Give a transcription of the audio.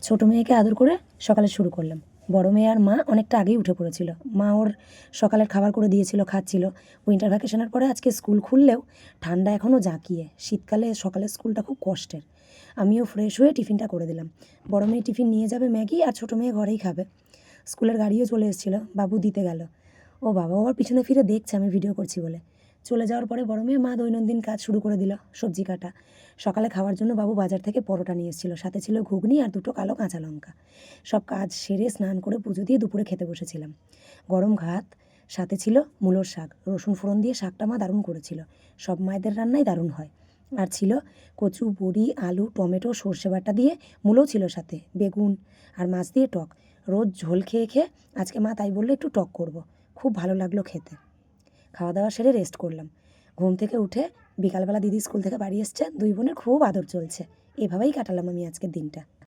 ছোটো মেয়েকে আদর করে সকালে শুরু করলাম। বড় মেয়ে আর মা অনেকটা আগেই উঠে পড়েছিল। মা ওর সকালের খাবার করে দিয়েছিল, খাচ্ছিল। উইন্টার ভ্যাকেশনের পরে আজকে স্কুল খুললেও ঠান্ডা এখনও জাঁকিয়ে। শীতকালে সকালের স্কুলটা খুব কষ্টের। আমিও ফ্রেশ হয়ে টিফিনটা করে দিলাম। বড় মেয়ে টিফিন নিয়ে যাবে ম্যাগি, আর ছোটো মেয়ে ঘরেই খাবে। স্কুলের গাড়িও চলে এসেছিলো, বাবু দিতে গেল। ও বাবাও আবার পিছনে ফিরে দেখছে আমি ভিডিও করছি বলে। চলে যাওয়ার পরে বড় মেয়ে মা দৈনন্দিন কাজ শুরু করে দিল, সবজি কাটা। সকালে খাওয়ার জন্য বাবু বাজার থেকে পরোটা নিয়ে এসেছিলো, সাথে ছিল ঘুগনি আর দুটো কালো কাঁচা লঙ্কা। সব কাজ সেরে স্নান করে পুজো দিয়ে দুপুরে খেতে বসেছিলাম। গরম ভাত, সাথে ছিল মূলোর শাক। রসুন ফোড়ন দিয়ে শাকটা মা দারুণ করেছিল। সব মায়েদের রান্নাই দারুণ হয়। আর ছিল কচু, বড়ি, আলু, টমেটো, সর্ষে বাটা দিয়ে মূলও ছিল সাথে, বেগুন আর মাছ দিয়ে টক। রোজ ঝোল খেয়ে খেয়ে আজকে মা তাই বললে একটু টক করব। খুব ভালো লাগলো খেতে। খাওয়া দাওয়া সেরে রেস্ট করলাম। ঘুম থেকে উঠে বিকালবেলা দিদি স্কুল থেকে বাড়ি এসছে, দুই বোনের খুব আদর চলছে। এভাবেই কাটালাম আমি আজকের দিনটা।